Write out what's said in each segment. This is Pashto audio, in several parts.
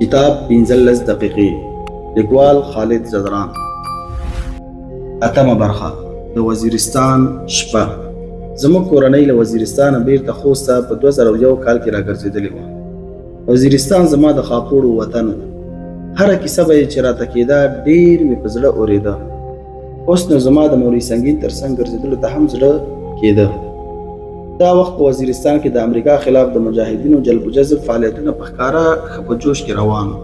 کتاب 15 دقیقې، لیکوال خالد زدران. اتمه برخه، د وزیرستان شپه. زموږ کورنۍ له وزیرستانه بیرته خوست ته په 2001 کال کې راګرځېدلې وه. وزیرستان زما د خاپوړو وطن و. هره کیسه به یې چې راته کېده ډېر مې په زړه اورېده. اوس نو زما د مولوي سنګین تر څنګ ګرځېدلو ته هم زړه کېده. دا وخت په وزیرستان کې د امریکا خلاف د مجاهدینو جلب و جذب فعالیتونه په ښکاره ښه په جوش کې روان وو.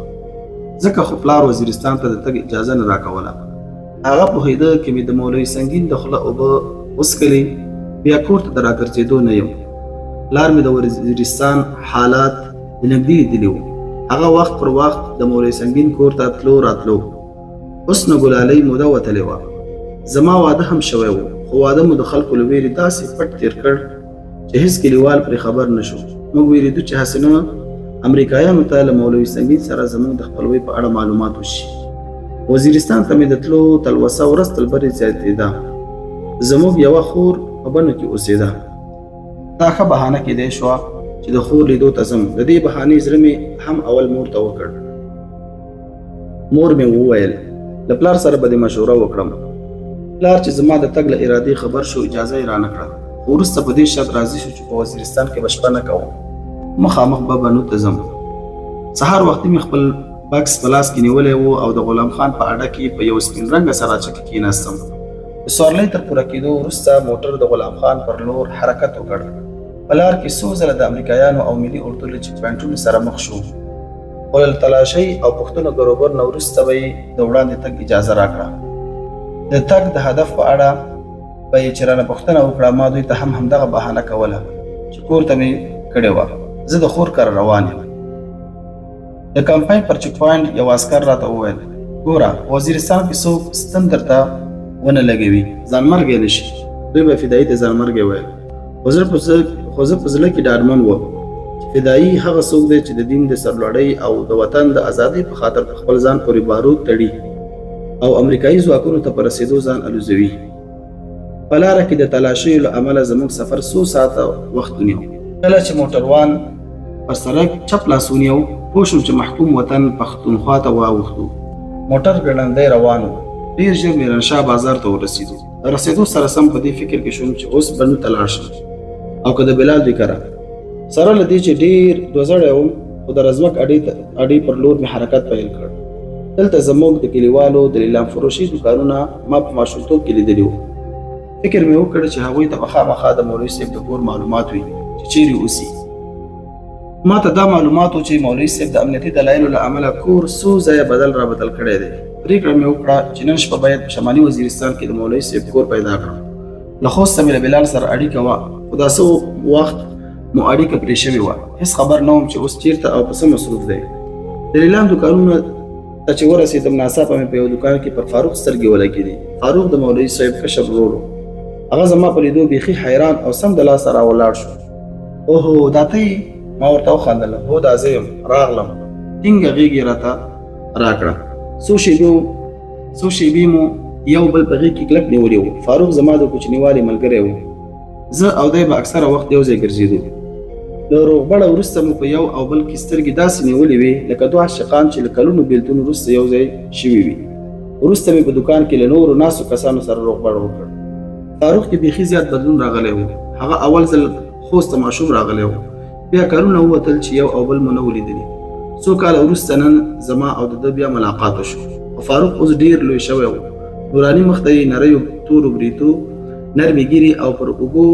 ځکه خو پلار وزیرستان ته د تګ اجازه نه راکوله. هغه پوهېده که مې د مولوي سنګین د خوله اوبه وڅښلې بیا کور ته د راګرځېدو نه یم. پلار مې د وزیرستان حالات د نږدې لیدلي وو. هغه وخت پر وخت د مولوي سنګین کور ته تلو راتلو. اوس نو ګلالۍ موده وتلې وه. زما واده هم شوی و، خو واده مو د خلکو له ویرې داسې پټ تېر کړ چې هیڅ کلیوال پرې خبر نه شو. موږ ویرېدو چې هسې نه امریکایانو ته له مولوي سنګین سره زموږ د خپلوۍ په اړه معلومات وشي. وزیرستان ته مې د تلو تلوسه ورځ تر بلې زیاتېده. زموږ یوه خور په بنو کې اوسېده. دا ښه بهانه کېدی شوه چې د خور لیدو ته ځم. د دې بهانې زړه مې هم اول مور ته وکړ. مور مې وویل له پلار سره به دې مشوره وکړم. پلار چې زما د تګ له ارادې خبر شو اجازه یې رانه کړه. خو وروسته په دې شرط راضي شو چې په وزیرستان کې به شپه نه کوم. مخامخ به بنو ته ځم. سهار وختي مې خپل بکس په لاس کې نیولی و او د غلام خان په اډه کې په یو سپین رنګه سراچه کې کېناستم. د سورلۍ تر پوره کېدو وروسته موټر د غلام خان پر لور حرکت وکړ. په لار کې څو ځله د امریکایانو او ملي اردو له چیک پواینټونو سره مخ شو. خو له تلاشۍ او پوښتنو ګروبر نه وروسته به یې د وړاندې تګ اجازه راکړه. د تګ د هدف په اړه به یې چې رانه پوښتنه وکړه. ما دوی ته هم همدغه بهانه کوله چې کور ته مې کړې وه. زه د خور کره روان یم. د کمپاین پر چیک پواینټ یو عسکر راته وویل ګوره وزیرستان کې څوک ستن درته ونه لګوي ځانمرګی نه شي. دوی به فدایي ته ځانمرګی ویل. خو زه په زړه کې ډاډمن وم چې فدایي هغه څوک دی چې د دین د سرلوړۍ او د وطن د ازادۍ په خاطر په خپل ځان پورې بارود تړي او امریکایي ځواکونو ته په رسېدو ځان الوزوي. په لاره کې د تلاشیو له امله زموږ سفر څو ساعته وخت ونیو. کله چې موټروان پر سړک چپ لاس ونیو پوه شوم چې محکوم وطن پښتونخوا ته واوښتو. موټر ګړندی روان و. ډېر ژر میرانشاه بازار ته ورسېدو. د رسېدو سره سم په دې فکر کې شوم چې اوس بنو ته لاړ شم او که د بلال دوی کره. سره له دې چې ډېر دوزړی وم خو د رزمک اډې پر لور مې حرکت پیل کړ. دلته زموږ د کلیوالو د لیلام فروشي دوکانونه ما په ماشومتوب کې لیدلي وو. فکر مې وکړ چې هغوی ته به خامخا د مولوي صاحب د کور معلومات وي چې چیرې اوسي. ما ته دا معلومات و چې مولوي صاحب د امنیتي دلایلو له امله کور څو ځایه بدل را بدل کړی دی. پرېکړه مې وکړه چې نن شپه باید په شمالي وزیرستان کې د مولوي صاحب کور پیدا کړم. له خوسته مې له بلال سره اړیکه وه خو دا څه وخت مو اړیکه پرې شوې وه. هېڅ خبر نه وم چې اوس چېرته او په څه مصروف دی. د لیلام دوکانونو ته چې ورسېدم ناڅاپه مې په یو دوکان کې پر فاروق سترګې ولګېدې. فاروق د مولوي صاحب کشر ورور و. هغه زما په لیدو بیخي حیران او سم د لاسه راولاړ شو. اوهو دا ته یې؟ ما ورته وخندل. هو دا زه یم، راغلم. ټینګه غېږ یې راته راکړه. څو شېبې مو یو بل په غېږ کې کلک نیولي وو. فاروق زما د کوچنیوالي ملګری و. زه او دی به اکثره وخت یو ځای ګرځېدو. له روغبړه وروسته مو په یو او بل کې سترګې داسې نیولې وې لکه دوه عاشقان چې له کلونو بېلتون وروسته یو ځای شوي وي. وروسته مې په دوکان کې له نورو ناستو کسانو سره روغبړ وکړ. فاروق کې بیخي زیات بدلون راغلی و. هغه اول ځل خوست ته ماشوم راغلی و. بیا کارونه ووتل چې یو او بل مو نه ولیدلي. څو کاله وروسته نن زما او د ده بیا ملاقات وشو. خو فاروق اوس ډېر لوی شوی و. نوراني مخ ته یې نریو تورو بریتو، نرمې ګیرې او پر اوږو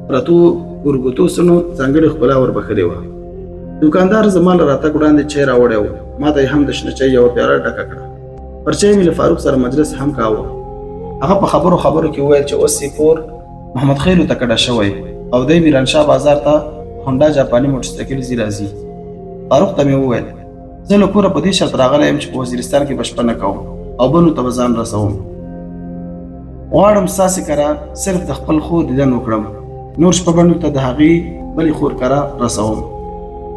پرتو ګورګوتو سنو ځانګړې ښکلا وربښلې وه. دوکاندار زما له راتګ وړاندې چای راوړی و. ما ته یې هم د شنه چای یوه پیاله ډکه کړه. پر چای مې له فاروق سره مجلس هم کاوه. هغه په خبرو کې وویل چې اوس یې کور محمد خیلو ته کډه شوی او دی میرانشاه بازار ته هونډا جاپاني موټرسایکل ځي راځي. فاروق ته مې وویل زه له کوره په دې شرط راغلی یم چې په وزیرستان کې به شپه نه کوم او بنو ته به ځان رسوم. غواړم ستاسې کره صرف د خپل خور دیدن وکړم. نور شپه بنو ته د هغې بلې خور کره رسوم.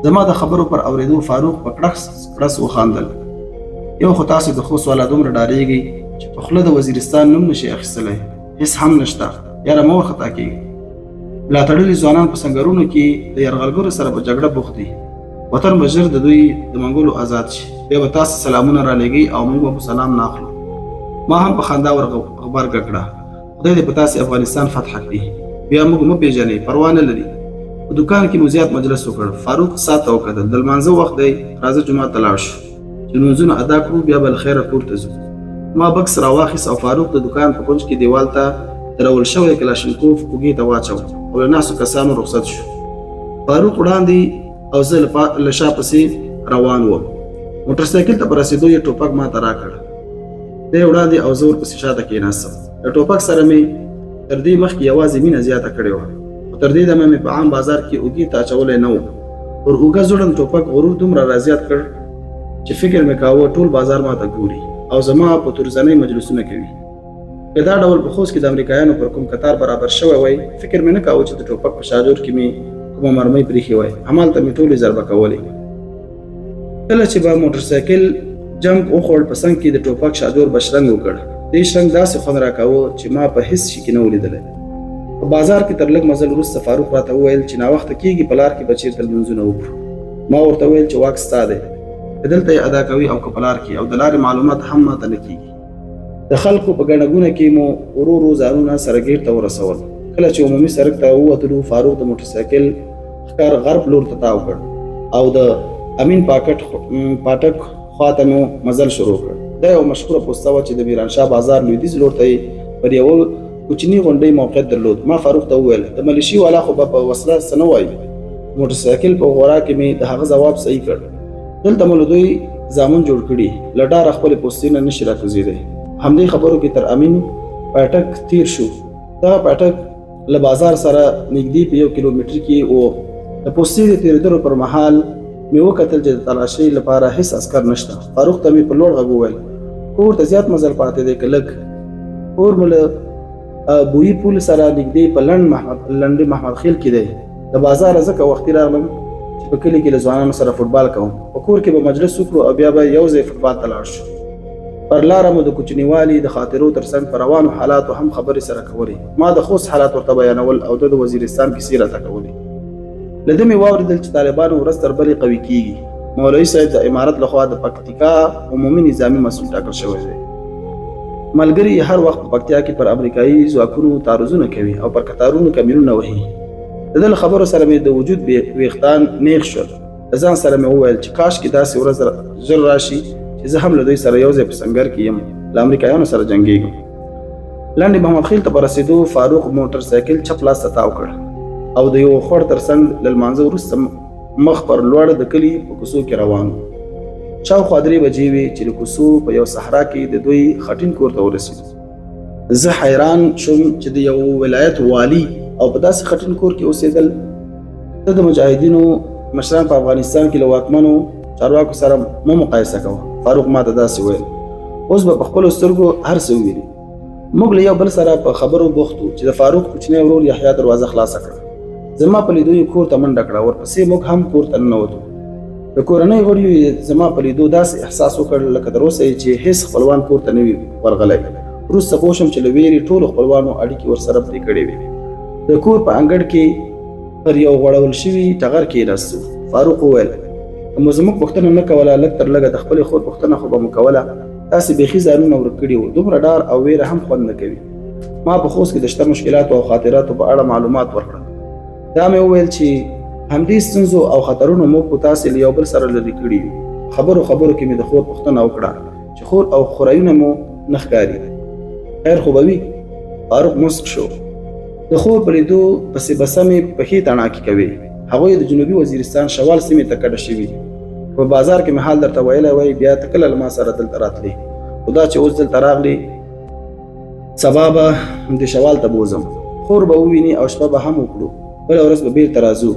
زما د خبرو پر اورېدو فاروق په کړس وخندل. یو خو تاسې د خوست والا دومره ډارېږئ چې په خوله د وزیرستان نوم نشي اخیستلی. هېڅ هم نشته. یاره مه وارخطا کېږئ. ملاتړلي ځوانان په سنګرونو کې د یرغلګرو سره په جګړه بوخت دي. وطن به ژر د دوی د منګولو آزاد شي. بیا به تاسو سلامونه را لېږئ او موږ به په سلام نه اخلو. ما هم په خندا ور غبرګه کړه. خدای دې په تاسې افغانستان فتح کړي. بیا موږ مه پېژنئ، پروا نه لري. په دوکان کې مو زیات مجلس وکړ. فاروق ساعت ته وکتل. د لمانځه وخت دی، راځه جومات ته لاړ شو چې لمونځونه ادا کړو، بیا به له خیره کور ته ځو. ما بکس راواخیست او فاروق د دوکان په کونج کې دیوال ته درول شوی کلاشینکوف اوږې ته واچو او له ناستو کسانو رخصت شو. فاروق وړاندې او زه له شا پسې روان وم. موټر سایکل ته په رسېدو یې ټوپک ما ته راکړ. دی وړاندې او زه ورپسې شاته کېناستم. له ټوپک سره مې تر دې مخکې یوازې مینه زیاته کړې وه، خو تر دې دمه مې په عام بازار کې اوږې ته اچولی نه و. پر اوږه ځوړند ټوپک غرور دومره رازیات کړ چې فکر مې کاوه ټول بازار ما ته ګوري او زما په تورزنۍ مجلسونه کوي. که دا ډول په خوست کې د امریکایانو پر کوم کتار برابر شوی وای، فکر مې نه کاوه چې د ټوپک په شاجور کې مې کومه مرمۍ پرېښې وای. همالته مې ټولې ضربه کولې. کله چې به موټر سایکل جنګ وخوړ، په څنګ کې د ټوپک شاجور بشرنګ وکړ. دې شرنګ داسې خوند راکاوه چې ما په هېڅ شي کې نه و لیدلی. په بازار کې تر لږ مزل وروسته فاروق راته وویل چې ناوخته کېږي، په لار کې به چېرته لمونځونه وکړو. ما ورته وویل چې واک ستا دی، که دلته یې ادا کوي او که په لار کې، او د لارې معلومات هم ماته نه کېږي. د خلکو په ګڼه ګوڼه کې مو ورو ورو ځانونه سره ګېټ ته ورسول. کله چې عمومي سړک ته ووتلو، فاروق د موټر سایکل ښکار غرب لور ته تاو کړ او د امین پاټک خواته مو مزل شروع کړ. دا یو مشهوره پوسته وه چې د میرانشاه بازار لویدیځ لور ته یې پر یوه کوچني غونډۍ موقعیت درلود. ما فاروق ته وویل د ملیشي والا خو به په وسله څه نه وایي. موټر سایکل په غورا کې مې د هغه ځواب صحیح کړ. دلته مو له دوی زامن جوړ کړي، له ډاره خپلې پوستې نه نشي راکوزېدی. همدې خبرو کې تر امین پاټک تیر شو. دغه پاټک له بازار سره نږدې په 1 کیلومتر کې و. د پوستې د تېرېدلو پر مهال مې وکتل چې د تلاشۍ لپاره هیڅ عسکر نشته. فاروق ته مې په لوړ غږ وویل کور ته زیات مزل پاتې دی که لږ؟ کور مو له بویي پول سره نږدې په لنډ محمد خیل کې دی. د بازاره ځکه وختي راغلم چې په کلي کې له ځوانانو سره فوټبال کوم. په کور کې به مجلس وکړو او بیا به یو ځای فوټبال ته لاړ شو. پر لاره مو د کوچنیوالي د خاطرو ترڅنګ په روانو حالاتو هم خبرې سره کولې. ما د خوست حالات ورته بیانول او د وزیرستان کیسې راته کولې. له ده مې واورېدل چې طالبانو ورځ تر بلې قوي کېږي. مولوي صاحب د امارت لخوا د پکتیکا عمومي نظامي مسؤل ټاکل شوی دی. ملګري هر وخت په پکتیا کې پر امریکایي ځواکونو تعرضونه کوي او پر کتارونو کمینونه وهي. د ده له خبرو سره مې د وجود ویښتان نیغ شول. د ځان سره مې وویل چې کاشکې داسې ورځ ژر راشي چې زه هم له دوی سره یو ځای په سنګر کې یم، له امریکایانو سره جنګېږم. لنډې محمد خیل ته په رسېدو فاروق موټر سایکل چپ لاس ته تاو کړ او د یو خوړ تر څنګ له لمانځه وروسته مخ پر لوړ د کلي په کوڅو کې روان و. شاوخوا 3 بجې وې چې له کوڅو په یو صحرا کې د دوی خټین کور ته ورسېدو. زه حیران شوم چې د یو ولایت والي او په داسې خټین کور کې اوسېدل. ته د مجاهدینو مشران په افغانستان کې له واکمنو چارواکو سره مه مقایسه کوه. فاروق ما ته داسې ویل. اوس به په خپلو سترګو هر څه وویني. موږ له یو بل سره په خبرو بوخت وو چې د فاروق کوچنی ورور یحیی دروازه خلاصه کړه. زما په لیدو یې کور ته منډه کړه. ورپسې موږ هم کور ته ننوتو. د کورنۍ غړیو زما په لیدو داسې احساس وکړ لکه تر اوسه چې هیڅ خپلوان کور ته نه وي ورغلی. وروسته پوه شم چې له ویرې ټولو خپلوانو اړیکې ورسره پرې کړې وې. د کور په انګړ کې پر یو غوړول شوي ټغر کېناستو. فاروق وویل که مو زموږ پوښتنه نه کوله، لږ تر لږه د خپلې خور پوښتنه خو به مو کوله. تاسې بیخي ځانونه ورک کړي وو. دومره ډار او ویره هم خوند نه کوي. ما په خوست کې د شته مشکلاتو او خاطراتو په اړه معلومات ورکړل. دا مې وویل چې همدې ستونزو او خطرونو موږ په تاسې له یو بل سره لرې کړي یو. خبرو کې مې د خور پوښتنه وکړه چې خور او خورایونه مو نه ښکاري. خیر خو به وي؟ فاروق مسک شو. د خور په لیدو پسې به سمې پښې تڼاکې کوي. هغوی د جنوبي وزیرستان شوال سیمې ته کډه شوي. په بازار کې مې حال درته ویلی وای بیا ته کله له ما سره دلته راتلې. خو دا چې اوس دلته راغلې سبا به د شوال ته بوځم. خور به وویني او شپه به هم وکړو. بله ورځ به بیرته راځو.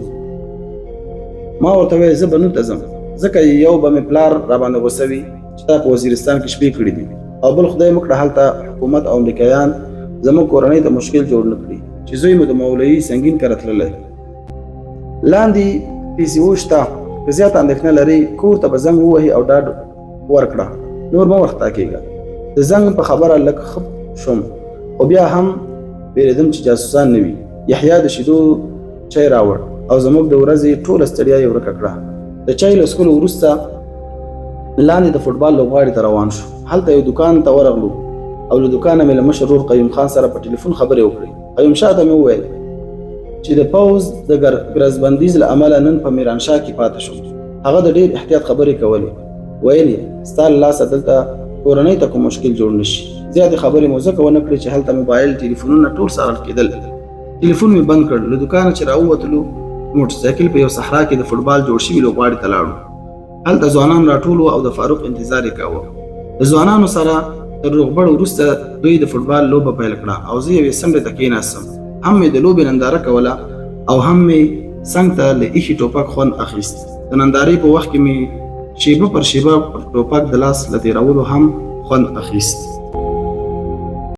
ما ورته ویل زه به نو ته ځم ځکه یو به مې پلار راباندې غوسه وي چې تا په وزیرستان کې شپې کړي دي، او بل خدای مو کړه هلته حکومت او امریکایان زموږ کورنۍ ته مشکل جوړ نه کړي چې زوی مو د مولوي سنګین کره تللی. لاندې PCO شته. که زیاته اندېښنه لرئ کور ته به زنګ ووهي او ډاډ ورکړه. نور مه وارخطا کېږه. د زنګ په خبره لږ ښه شوم، خو بیا هم بیرېدم چې جاسوسان نه وي. یحیی د شیدو چای راوړ او زموږ د ورځې ټوله ستړیا یې ورکه کړه. د د چای له څښلو وروسته لاندې د فوټبال لوبغاړي ته روان شو. هلته یو دکان ته ورغلو او له دوکانه مې له مشر ورور قیوم خان سره په ټلیفون خبرې وکړې. قیوم شاه ته مې وویل چې د پوځ د ګرځبندیز له امله نن په میرانشاه کې پاتې شوم. هغه د ډېر احتیاط خبرې کولې. ویل یې ستا له لاسه دلته کورنۍ ته کوم مشکل جوړ نه شي. زیاتې خبرې مو ځکه ونه کړې چې هلته موبایل ټلیفونونه ټول ساغل کېدل. ټلیفون مې بند کړ. له دوکانه چې راووتلو موټرسایکل په یو صحرا کې د فوټبال جوړ شوي لوبغاړي ته لاړو. هلته ځوانان راټول او د فاروق انتظار یې کاوه. د ځوانانو سره تر روغبړ وروسته دوی د فوټبال لوبه پیل کړه او زه یوې څنډې ته کېناستم. هم مې د لوبې ننداره کوله او هم مې څنګ ته له ایښي ټوپک خوند اخیست. د نندارې په وخت کې مې شیبه پر شیبه پر ټوپک د لاس له تېرولو هم خوند اخیست.